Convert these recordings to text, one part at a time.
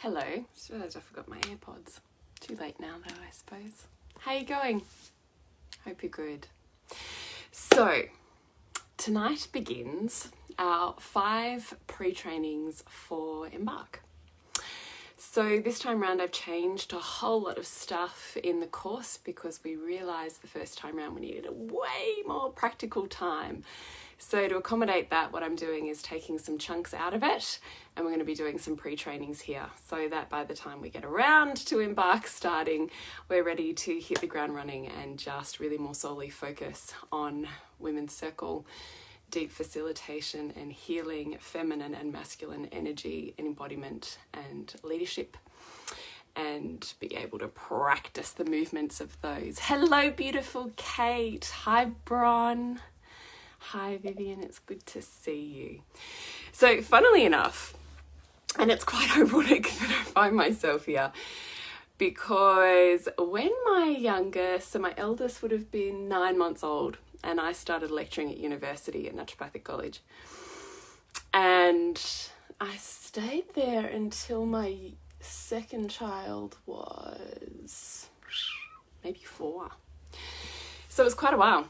Hello. Just realised I forgot my AirPods. Too late now though, I suppose. How you going? Hope you're good. So, tonight begins our 5 pre-trainings for Embark. So this time round I've changed a whole lot of stuff in the course because we realised the first time round we needed a way more practical time. So to accommodate that, what I'm doing is taking some chunks out of it, and we're going to be doing some pre-trainings here so that by the time we get around to Embark starting, we're ready to hit the ground running and just really more solely focus on Women's Circle, deep facilitation and healing, feminine and masculine energy, embodiment and leadership, and be able to practice the movements of those. Hello, beautiful Kate. Hi, Bron. Hi, Vivian. It's good to see you. So, funnily enough, and it's quite ironic that I find myself here, because when my eldest would have been 9 months old, and I started lecturing at university at Naturopathic College. And I stayed there until my second child was maybe 4. So it was quite a while.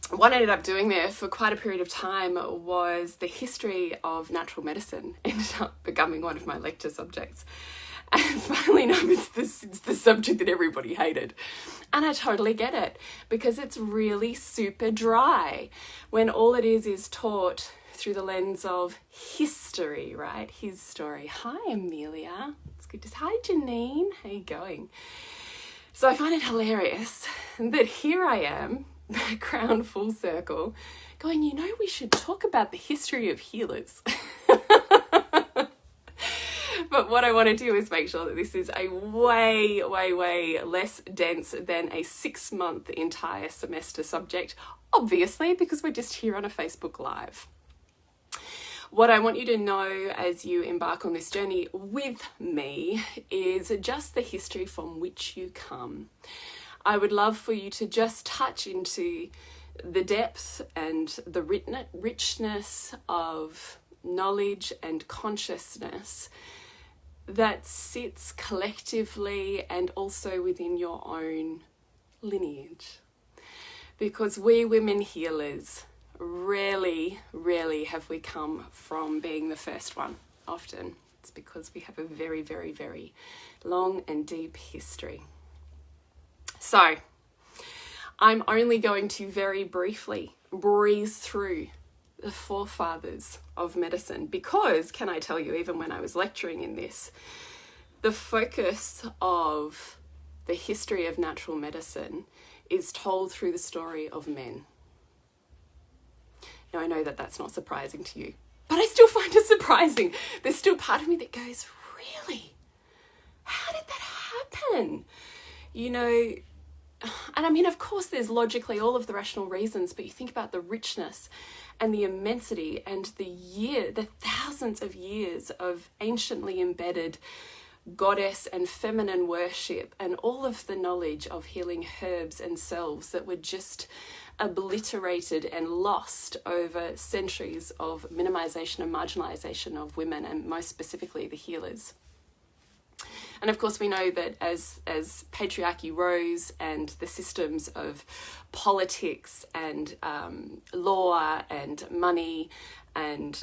What I ended up doing there for quite a period of time was the history of natural medicine. Ended up becoming one of my lecture subjects. And funnily enough, it's the subject that everybody hated. And I totally get it, because it's really super dry when all it is taught through the lens of history, right? His story. Hi, Amelia. It's good to see. Hi, Janine. How you going? So I find it hilarious that here I am, background full circle, going, we should talk about the history of healers. But what I want to do is make sure that this is a way less dense than a 6-month entire semester subject, obviously, because we're just here on a Facebook Live. What I want you to know as you embark on this journey with me is just the history from which you come. I would love for you to just touch into the depth and the richness of knowledge and consciousness that sits collectively and also within your own lineage. Because we women healers, rarely have we come from being the first one. Often it's because we have a very, very, very long and deep history. So I'm only going to very briefly breeze through the forefathers of medicine, because, can I tell you, even when I was lecturing in this, the focus of the history of natural medicine is told through the story of men. Now, I know that that's not surprising to you, but I still find it surprising. There's still part of me that goes, really? How did that happen? And I mean, of course, there's logically all of the rational reasons, but you think about the richness and the immensity and the thousands of years of anciently embedded goddess and feminine worship and all of the knowledge of healing herbs and selves that were just obliterated and lost over centuries of minimization and marginalization of women, and most specifically the healers. And of course, we know that as patriarchy rose and the systems of politics and law and money and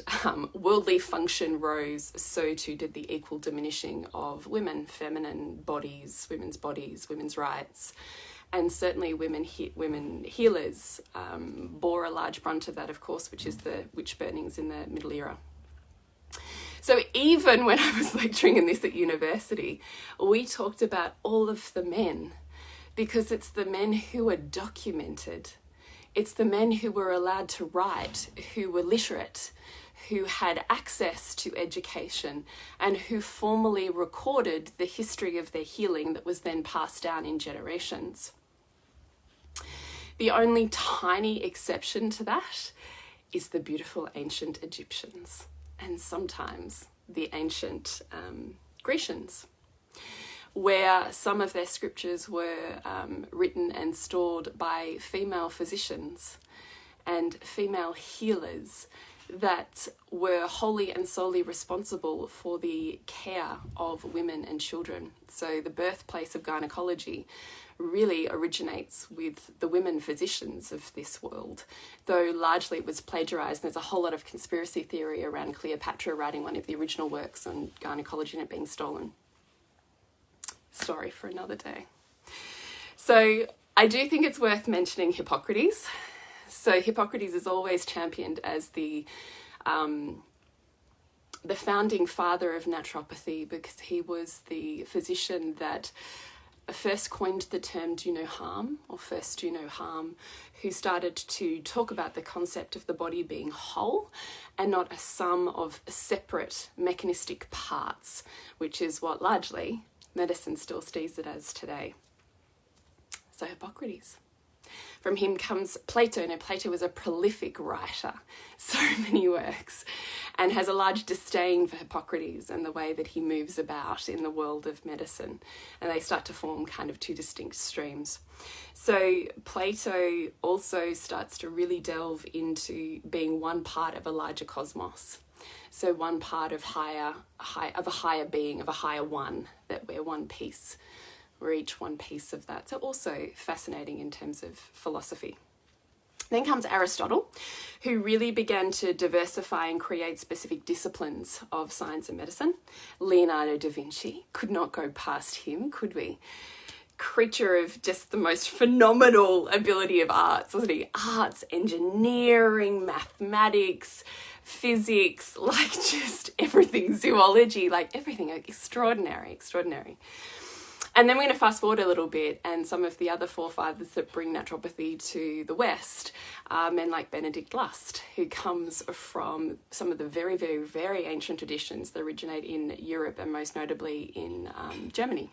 worldly function rose, so too did the equal diminishing of women, feminine bodies, women's rights. And certainly women healers bore a large brunt of that, of course, which is the witch burnings in the Middle Era. So even when I was lecturing in this at university, we talked about all of the men, because it's the men who were documented. It's the men who were allowed to write, who were literate, who had access to education, and who formally recorded the history of their healing that was then passed down in generations. The only tiny exception to that is the beautiful ancient Egyptians, and sometimes the ancient Grecians, where some of their scriptures were written and stored by female physicians and female healers that were wholly and solely responsible for the care of women and children. So the birthplace of gynecology really originates with the women physicians of this world, though largely it was plagiarized. There's a whole lot of conspiracy theory around Cleopatra writing one of the original works on gynecology and it being stolen. Story for another day. So I do think it's worth mentioning Hippocrates. So Hippocrates is always championed as the founding father of naturopathy, because he was the physician that first coined the term do no harm, or first do no harm, who started to talk about the concept of the body being whole and not a sum of separate mechanistic parts, which is what largely medicine still sees it as today. So Hippocrates. From him comes Plato. Now, Plato was a prolific writer, so many works, and has a large disdain for Hippocrates and the way that he moves about in the world of medicine. And they start to form kind of two distinct streams. So Plato also starts to really delve into being one part of a larger cosmos. So one part of a higher being, of a higher one, that we're one piece. We're each one piece of that. So also fascinating in terms of philosophy. Then comes Aristotle, who really began to diversify and create specific disciplines of science and medicine. Leonardo da Vinci, could not go past him, could we? Creature of just the most phenomenal ability of arts, wasn't he? Arts, engineering, mathematics, physics, like just everything, zoology, like everything, extraordinary. And then we're going to fast forward a little bit, and some of the other forefathers that bring naturopathy to the West are men like Benedict Lust, who comes from some of the very, very, very ancient traditions that originate in Europe and most notably in Germany.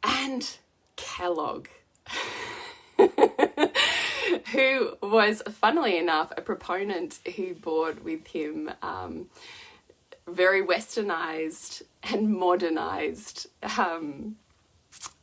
And Kellogg, who was, funnily enough, a proponent who brought with him very westernized and modernized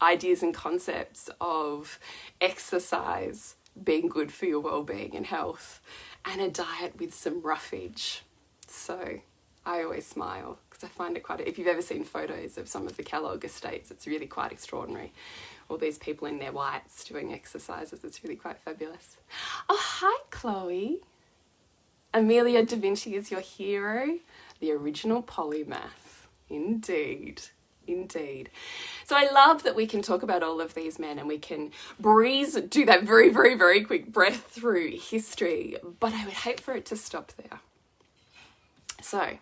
ideas and concepts of exercise being good for your well-being and health, and a diet with some roughage. So I always smile because I find it if you've ever seen photos of some of the Kellogg estates, it's really quite extraordinary. All these people in their whites doing exercises, it's really quite fabulous. Oh, hi, Chloe. Amelia da Vinci is your hero. The original polymath. Indeed. So I love that we can talk about all of these men and we can do that very, very, very quick breath through history, but I would hate for it to stop there. So,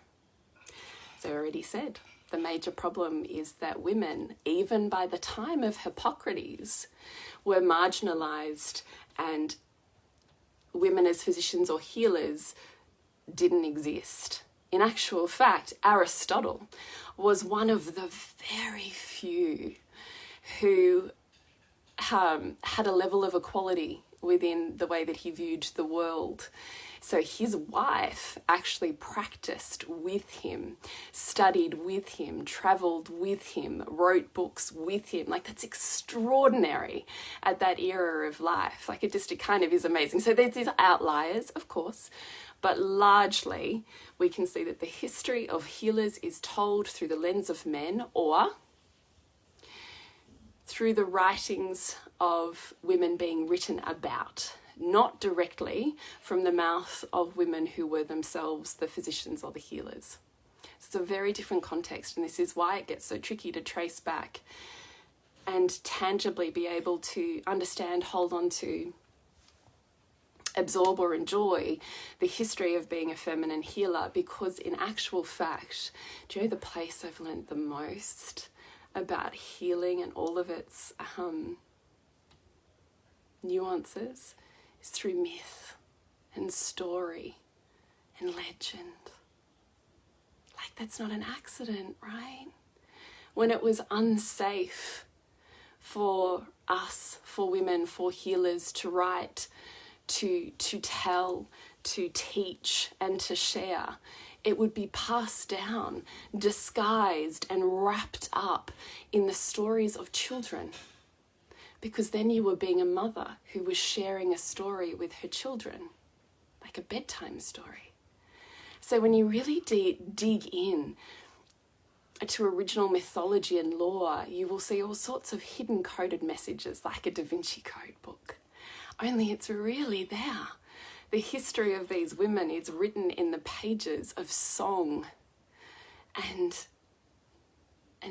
as I already said, the major problem is that women, even by the time of Hippocrates, were marginalized, and women as physicians or healers didn't exist. In actual fact, Aristotle was one of the very few who had a level of equality within the way that he viewed the world. So his wife actually practiced with him, studied with him, travelled with him, wrote books with him. Like, that's extraordinary at that era of life. Like, it kind of is amazing. So there's these outliers, of course, but largely we can see that the history of healers is told through the lens of men, or through the writings of women being written about, not directly from the mouth of women who were themselves the physicians or the healers. So it's a very different context, and this is why it gets so tricky to trace back and tangibly be able to understand, hold on to, absorb or enjoy the history of being a feminine healer, because in actual fact, do you know the place I've learned the most about healing and all of its nuances is through myth and story and legend. Like, that's not an accident, right? When it was unsafe for us, for women, for healers to write, to tell, to teach, and to share, it would be passed down, disguised and wrapped up in the stories of children. Because then you were being a mother who was sharing a story with her children. Like, like a bedtime story. So when you really dig in to original mythology and lore, you will see all sorts of hidden coded messages like a Da Vinci Code book. Only it's really there. The history of these women is written in the pages of song and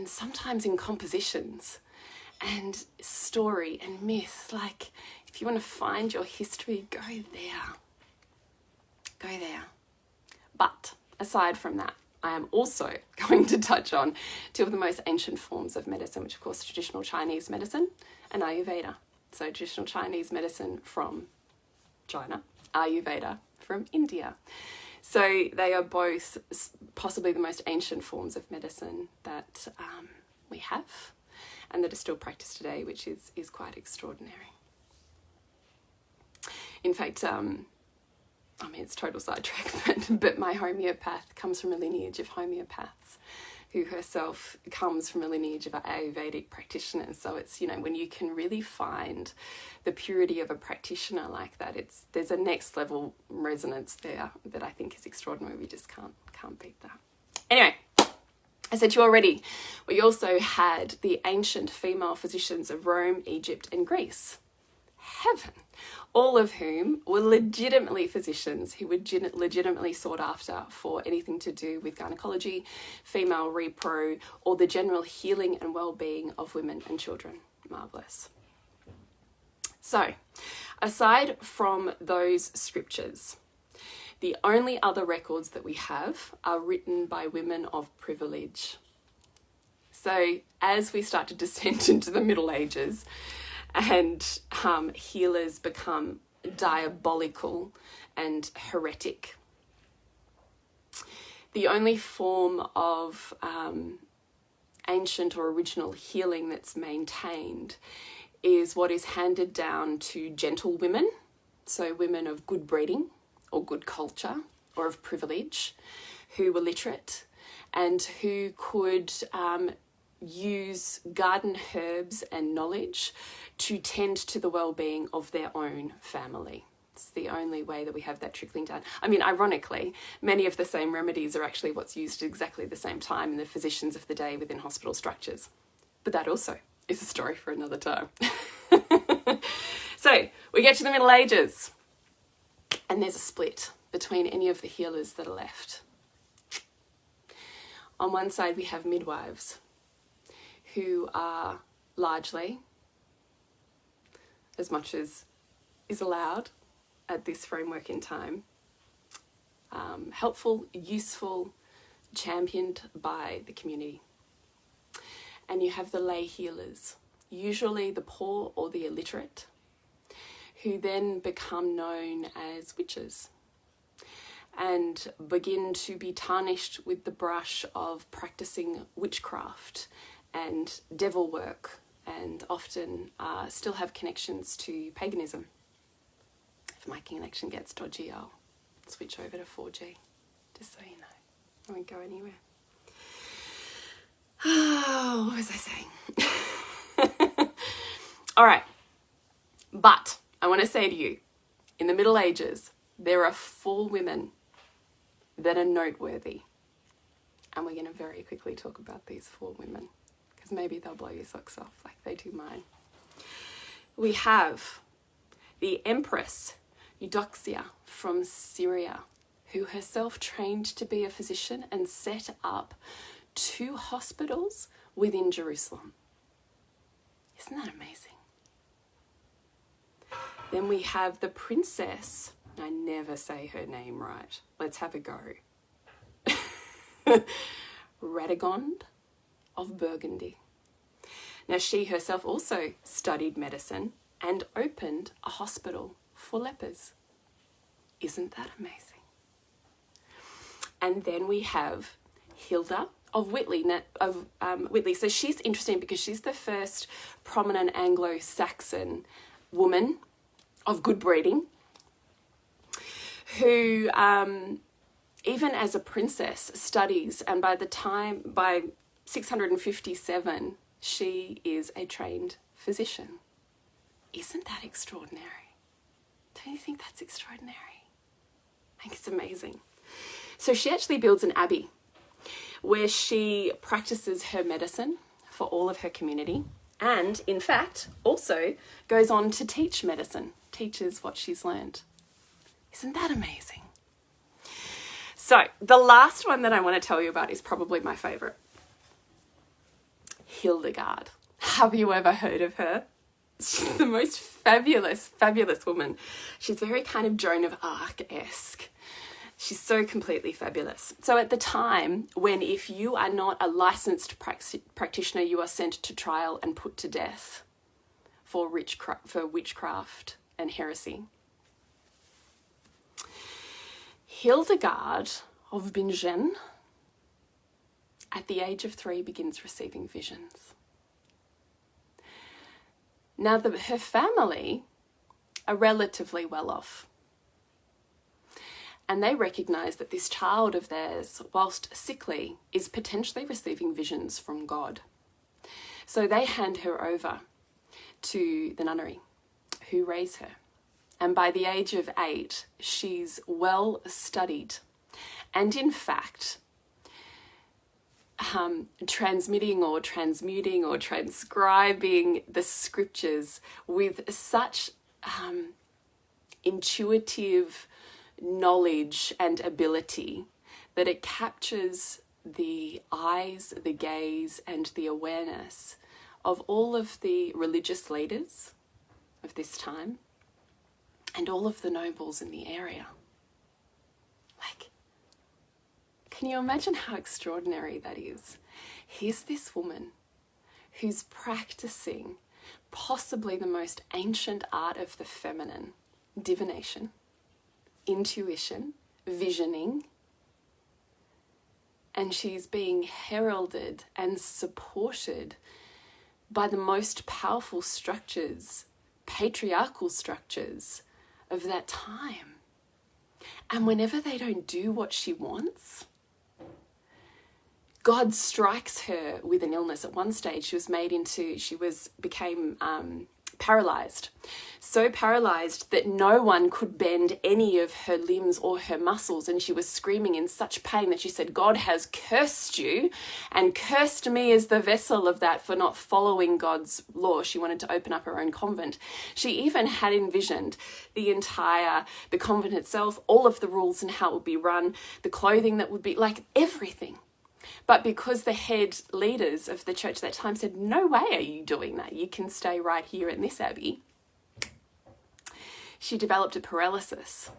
sometimes in compositions and story and myth. Like, if you want to find your history, go there. Go there. But aside from that, I am also going to touch on two of the most ancient forms of medicine, which of course traditional Chinese medicine and Ayurveda. So traditional Chinese medicine from China, Ayurveda from India. So they are both possibly the most ancient forms of medicine that we have and that are still practiced today, which is quite extraordinary. In fact, it's total sidetrack, but my homeopath comes from a lineage of homeopaths who herself comes from a lineage of Ayurvedic practitioners. So it's, when you can really find the purity of a practitioner like that, there's a next level resonance there that I think is extraordinary. We just can't beat that. Anyway, I said to you already, we also had the ancient female physicians of Rome, Egypt, and Greece. Heaven. All of whom were legitimately physicians who were legitimately sought after for anything to do with gynecology, female repro, or the general healing and well-being of women and children. Marvellous. So, aside from those scriptures, the only other records that we have are written by women of privilege. So, as we start to descend into the Middle Ages, and healers become diabolical and heretic, the only form of ancient or original healing that's maintained is what is handed down to gentle women, so women of good breeding or good culture or of privilege, who were literate and who could use garden herbs and knowledge to tend to the well-being of their own family. It's the only way that we have that trickling down. I mean, ironically, many of the same remedies are actually what's used at exactly the same time in the physicians of the day within hospital structures. But that also is a story for another time. So we get to the Middle Ages, and there's a split between any of the healers that are left. On one side, we have midwives, who are largely, as much as is allowed at this framework in time, helpful, useful, championed by the community. And you have the lay healers, usually the poor or the illiterate, who then become known as witches and begin to be tarnished with the brush of practicing witchcraft and devil work, and often still have connections to paganism. If my connection gets dodgy, I'll switch over to 4G, just so you know. I won't go anywhere. Oh, what was I saying? All right. But I want to say to you, in the Middle Ages, there are 4 women that are noteworthy. And we're going to very quickly talk about these 4 women, because maybe they'll blow your socks off like they do mine. We have the Empress Eudoxia from Syria, who herself trained to be a physician and set up 2 hospitals within Jerusalem. Isn't that amazing? Then we have the Princess, I never say her name right, let's have a go, Radegonde of Burgundy. Now, she herself also studied medicine and opened a hospital for lepers. Isn't that amazing? And then we have Hilda of Whitley. So she's interesting because she's the first prominent Anglo-Saxon woman of good breeding who, even as a princess, studies, and by 657, she is a trained physician. Isn't that extraordinary? Don't you think that's extraordinary? I think it's amazing. So she actually builds an abbey where she practices her medicine for all of her community, and in fact also goes on to teach medicine, teaches what she's learned. Isn't that amazing? So the last one that I want to tell you about is probably my favourite. Hilgard. Have you ever heard of her? She's the most fabulous, fabulous woman. She's very kind of Joan of Arc-esque. She's so completely fabulous. So at the time when if you are not a licensed practitioner, you are sent to trial and put to death for witchcraft and heresy. Hilgard of Bingen, at the age of 3, begins receiving visions. Now, her family are relatively well off. And they recognise that this child of theirs, whilst sickly, is potentially receiving visions from God. So they hand her over to the nunnery, who raise her. And by the age of 8, she's well studied. And in fact, transmitting or transmuting or transcribing the scriptures with such intuitive knowledge and ability that it captures the eyes, the gaze, and the awareness of all of the religious leaders of this time and all of the nobles in the area. Like, can you imagine how extraordinary that is? Here's this woman who's practicing possibly the most ancient art of the feminine, divination, intuition, visioning, and she's being heralded and supported by the most powerful structures, patriarchal structures of that time. And whenever they don't do what she wants, God strikes her with an illness. At one stage, she became paralyzed. So paralyzed that no one could bend any of her limbs or her muscles. And she was screaming in such pain that she said, God has cursed you and cursed me as the vessel of that for not following God's law. She wanted to open up her own convent. She even had envisioned the convent itself, all of the rules and how it would be run, the clothing that would be, like everything. But because the head leaders of the church at that time said, no way are you doing that, you can stay right here in this abbey, she developed a paralysis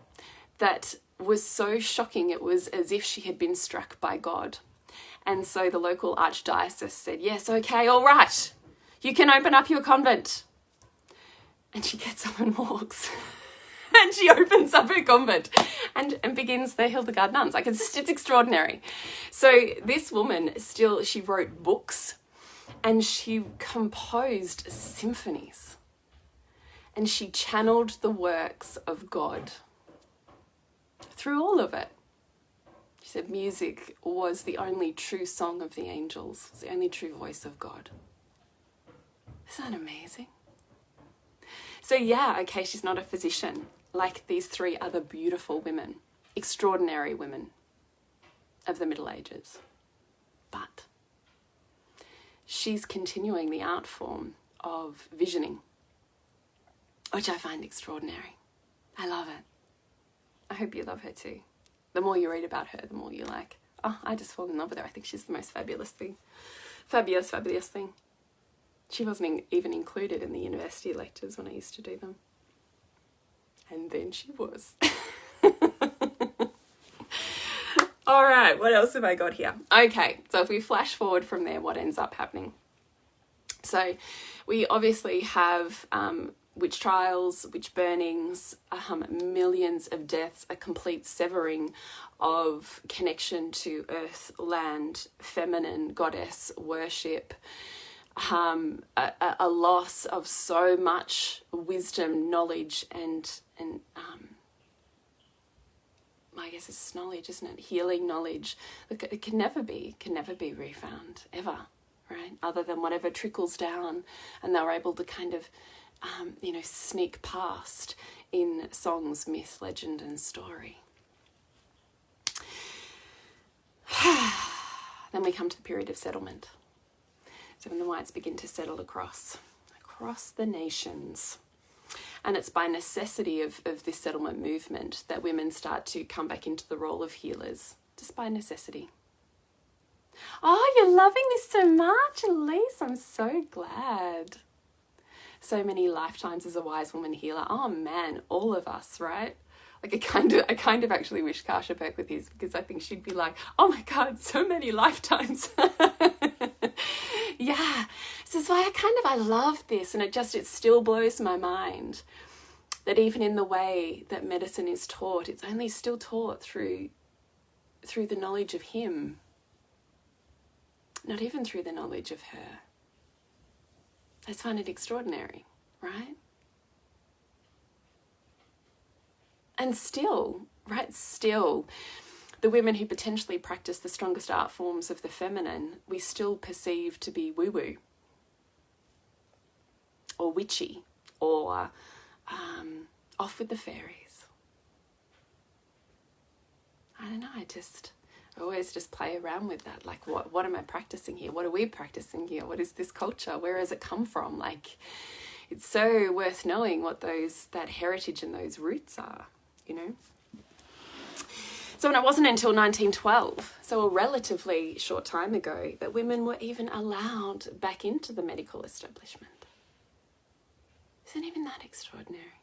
that was so shocking it was as if she had been struck by God. And so the local archdiocese said, yes, okay, all right, you can open up your convent. And she gets up and walks. And she opens up her convent and begins the Hilgard nuns. Like, it's extraordinary. So this woman she wrote books and she composed symphonies and she channeled the works of God through all of it. She said music was the only true song of the angels, the only true voice of God. Isn't that amazing? So yeah, okay, she's not a physician like these 3 other beautiful women, extraordinary women of the Middle Ages. But she's continuing the art form of visioning, which I find extraordinary. I love it. I hope you love her too. The more you read about her, the more you're like, oh, I just fall in love with her. I think she's the most fabulous thing. Fabulous thing. She wasn't even included in the university lectures when I used to do them. And then she was. All right, what else have I got here? Okay, so if we flash forward from there, what ends up happening? So we obviously have witch trials, witch burnings, millions of deaths, a complete severing of connection to earth, land, feminine, goddess worship, a loss of so much wisdom, knowledge, and I guess it's knowledge, isn't it? Healing knowledge. Look, it can never be refound, ever, right? Other than whatever trickles down and they're able to kind of, sneak past in songs, myth, legend, and story. Then we come to the period of settlement. So when the whites begin to settle across the nations. And it's by necessity of this settlement movement that women start to come back into the role of healers, just by necessity. Oh, you're loving this so much, Elise. I'm so glad. So many lifetimes as a wise woman healer. Oh man, all of us, right? Like I kind of actually wish Kasia Burke with his, because I think she'd be like, oh my God, so many lifetimes. Yeah. So that's why I love this, and it still blows my mind that even in the way that medicine is taught, it's only still taught through the knowledge of him, not even through the knowledge of her. I just find it extraordinary, right? And still, the women who potentially practice the strongest art forms of the feminine, we still perceive to be woo-woo or witchy or off with the fairies. I don't know, I always just play around with that. Like, what am I practicing here? What are we practicing here? What is this culture? Where has it come from? Like, it's so worth knowing what that heritage and those roots are, you know? So it wasn't until 1912, so a relatively short time ago, that women were even allowed back into the medical establishment. Isn't even that extraordinary?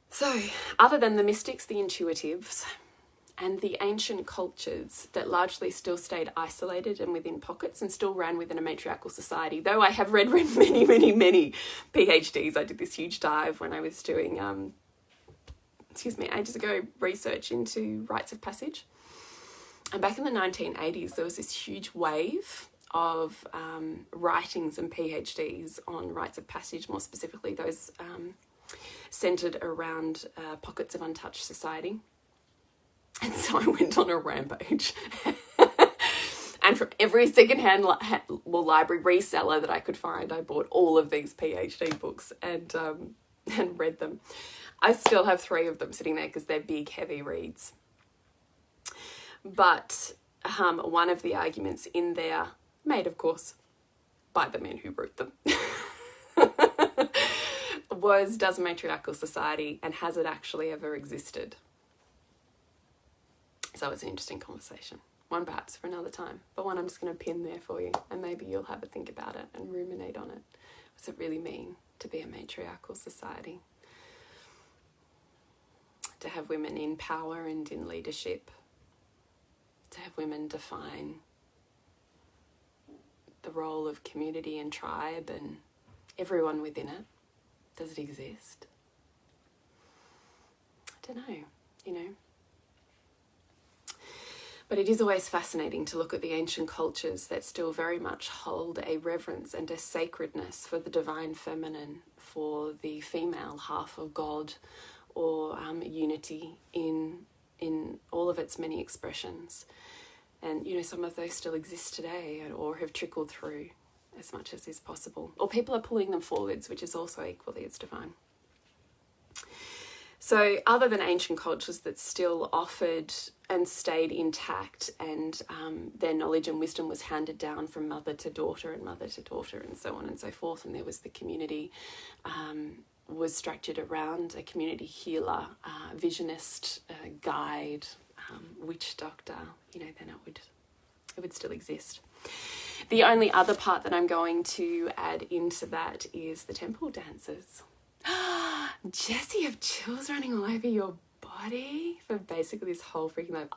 So, other than the mystics, the intuitives, and the ancient cultures that largely still stayed isolated and within pockets and still ran within a matriarchal society, though I have read many, many, many PhDs. I did this huge dive when I was doing ages ago, research into rites of passage. And back in the 1980s, there was this huge wave of writings and PhDs on rites of passage, more specifically those centred around pockets of untouched society. And so I went on a rampage. And from every secondhand library reseller that I could find, I bought all of these PhD books and read them. I still have 3 of them sitting there because they're big, heavy reads. But one of the arguments in there, made of course by the men who wrote them, was, does matriarchal society, and has it actually ever existed? So it's an interesting conversation. One perhaps for another time, but one I'm just going to pin there for you, and maybe you'll have a think about it and ruminate on it. What does it really mean to be a matriarchal society? To have women in power and in leadership, to have women define the role of community and tribe and everyone within it. Does it exist? I don't know, you know. But it is always fascinating to look at the ancient cultures that still very much hold a reverence and a sacredness for the divine feminine, for the female half of God, or unity in all of its many expressions. And, you know, some of those still exist today or have trickled through as much as is possible. Or people are pulling them forwards, which is also equally as divine. So other than ancient cultures that still offered and stayed intact, and their knowledge and wisdom was handed down from mother to daughter and mother to daughter and so on and so forth, and there was the community was structured around a community healer, visionist, guide, witch doctor, you know, then it would still exist. The only other part that I'm going to add into that is the temple dancers. Jessie, you have chills running all over your body for basically this whole freaking life.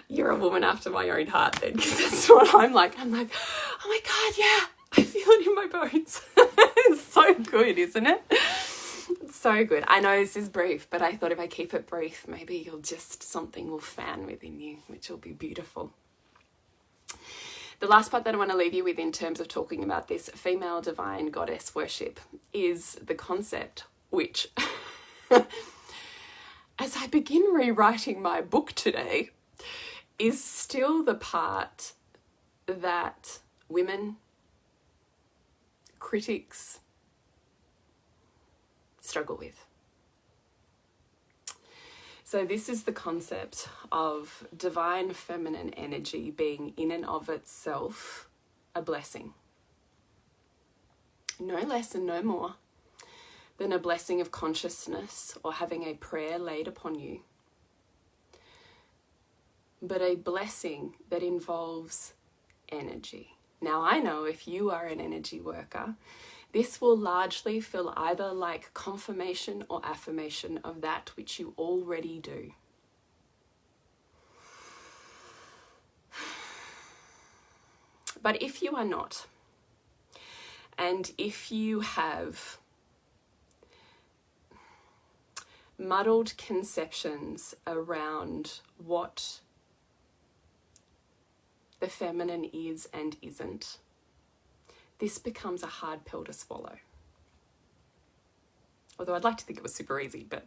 You're a woman after my own heart then, because that's what I'm like, oh my God, yeah, I feel it in my bones. It's so good, isn't it? It's so good. I know this is brief, but I thought if I keep it brief, maybe something will fan within you, which will be beautiful. The last part that I want to leave you with in terms of talking about this female divine goddess worship is the concept, which, as I begin rewriting my book today, is still the part that women, critics, struggle with. So this is the concept of divine feminine energy being in and of itself a blessing. No less and no more than a blessing of consciousness or having a prayer laid upon you. But a blessing that involves energy. Now I know if you are an energy worker, this will largely feel either like confirmation or affirmation of that which you already do. But if you are not, and if you have muddled conceptions around what the feminine is and isn't, this becomes a hard pill to swallow. Although I'd like to think it was super easy, but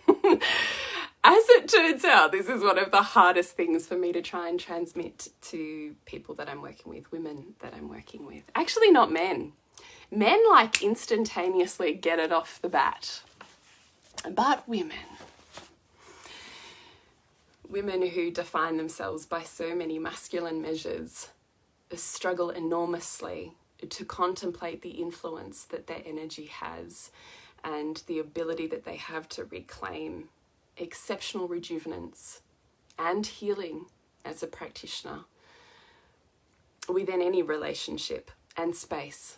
as it turns out, this is one of the hardest things for me to try and transmit to people that I'm working with, women that I'm working with. Actually, not men. Men like instantaneously get it off the bat. But women who define themselves by so many masculine measures struggle enormously to contemplate the influence that their energy has and the ability that they have to reclaim exceptional rejuvenance and healing as a practitioner within any relationship and space.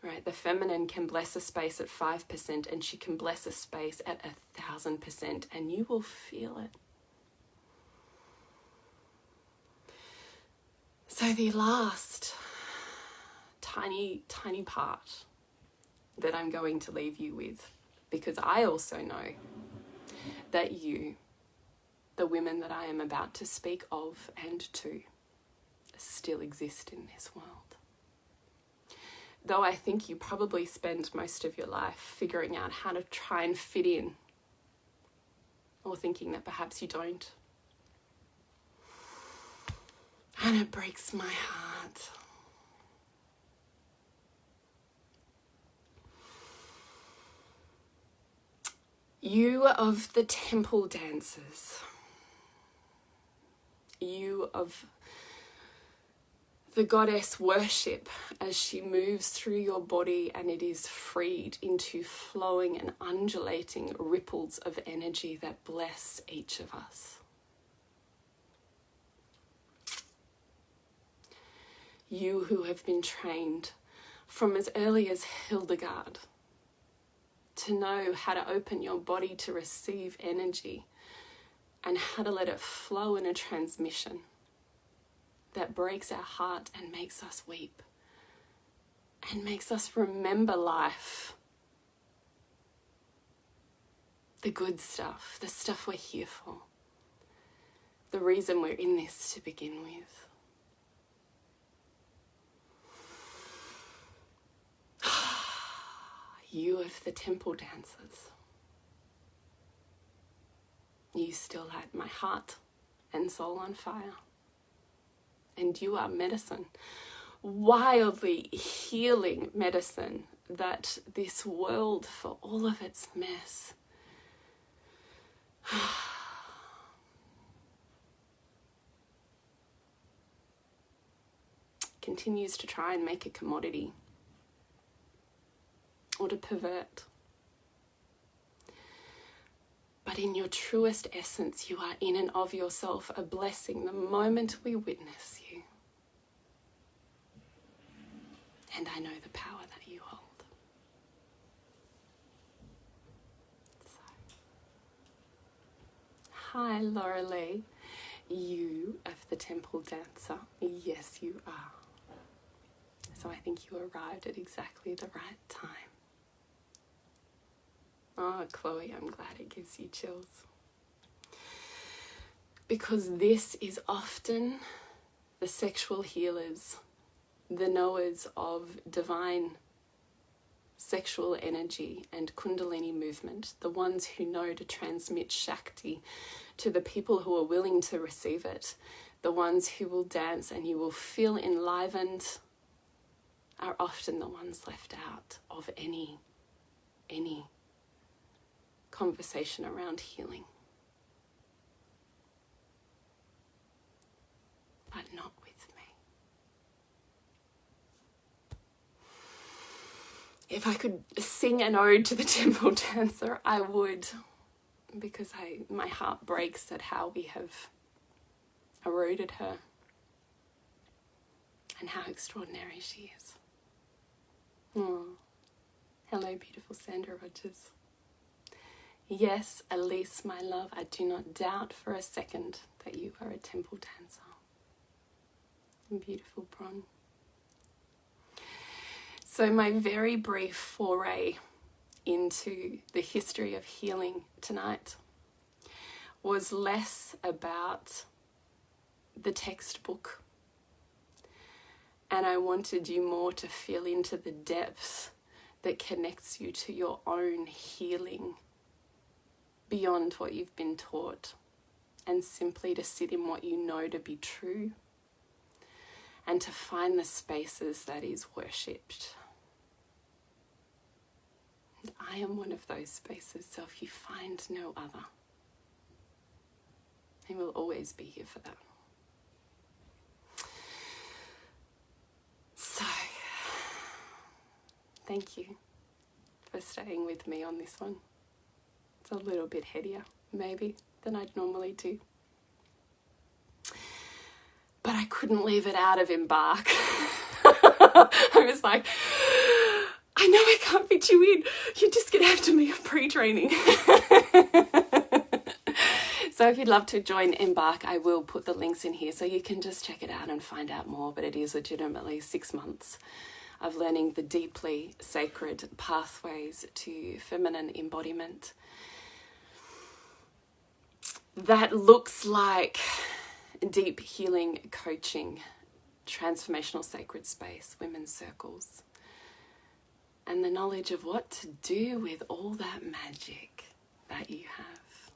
Right? The feminine can bless a space at 5% and she can bless a space at 1,000%, and you will feel it. So the last tiny part that I'm going to leave you with, because I also know that you, the women that I am about to speak of and to, still exist in this world. Though I think you probably spend most of your life figuring out how to try and fit in, or thinking that perhaps you don't. And it breaks my heart. You of the temple dancers, you of the goddess worship as she moves through your body and it is freed into flowing and undulating ripples of energy that bless each of us. You who have been trained from as early as Hilgard to know how to open your body to receive energy and how to let it flow in a transmission that breaks our heart and makes us weep and makes us remember life. The good stuff, the stuff we're here for, the reason we're in this to begin with. You of the temple dancers, you still light my heart and soul on fire. And you are medicine, wildly healing medicine that this world, for all of its mess, continues to try and make a commodity or to pervert. But in your truest essence, you are in and of yourself a blessing the moment we witness you. And I know the power that you hold. So. Hi, Laura Lee. You of the temple dancer. Yes, you are. So I think you arrived at exactly the right time. Oh, Chloe, I'm glad it gives you chills. Because this is often the sexual healers, the knowers of divine sexual energy and kundalini movement, the ones who know to transmit Shakti to the people who are willing to receive it, the ones who will dance and you will feel enlivened, are often the ones left out of any conversation around healing. if I could sing an ode to the temple dancer, I would, because my heart breaks at how we have eroded her and how extraordinary she is. Oh, hello, beautiful Sandra Rogers. Yes, Elise, my love, I do not doubt for a second that you are a temple dancer. Beautiful Bron. So my very brief foray into the history of healing tonight was less about the textbook, and I wanted you more to feel into the depth that connects you to your own healing beyond what you've been taught, and simply to sit in what you know to be true and to find the spaces that is worshipped. And I am one of those spaces, so if you find no other, I will always be here for that. So, thank you for staying with me on this one. It's a little bit headier, maybe, than I'd normally do. But I couldn't leave it out of Embark. I was like, I know I can't fit you in. You're just going to have to be a pre-training. So if you'd love to join Embark, I will put the links in here so you can just check it out and find out more. But it is legitimately 6 months of learning the deeply sacred pathways to feminine embodiment. That looks like deep healing coaching, transformational sacred space, women's circles, and the knowledge of what to do with all that magic that you have.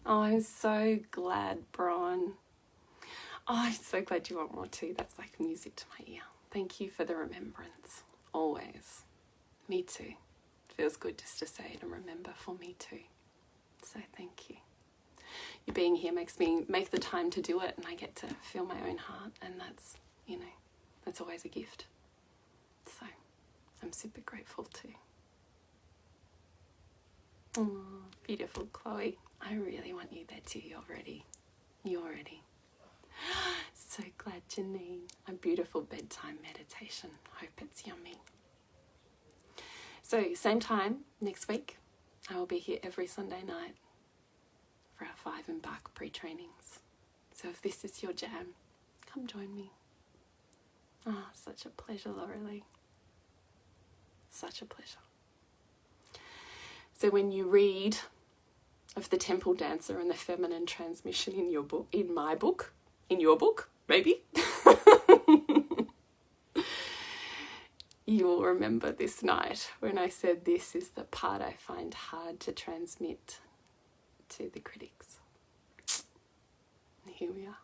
Oh, I'm so glad, Bron. Oh, I'm so glad you want more too. That's like music to my ear. Thank you for the remembrance, always. Me too. It feels good just to say it and remember for me too. So thank you. You being here makes me make the time to do it, and I get to feel my own heart, and that's, that's always a gift. So I'm super grateful too. Oh, beautiful Chloe. I really want you there too. You're ready. So glad, Janine. A beautiful bedtime meditation. Hope it's yummy. So same time next week. I will be here every Sunday night for our 5 Embark pre-trainings. So if this is your jam, come join me. Oh, such a pleasure, Laurelie. Such a pleasure. So when you read of the temple dancer and the feminine transmission in your book, in your book, maybe, you will remember this night when I said this is the part I find hard to transmit to the critics. And here we are.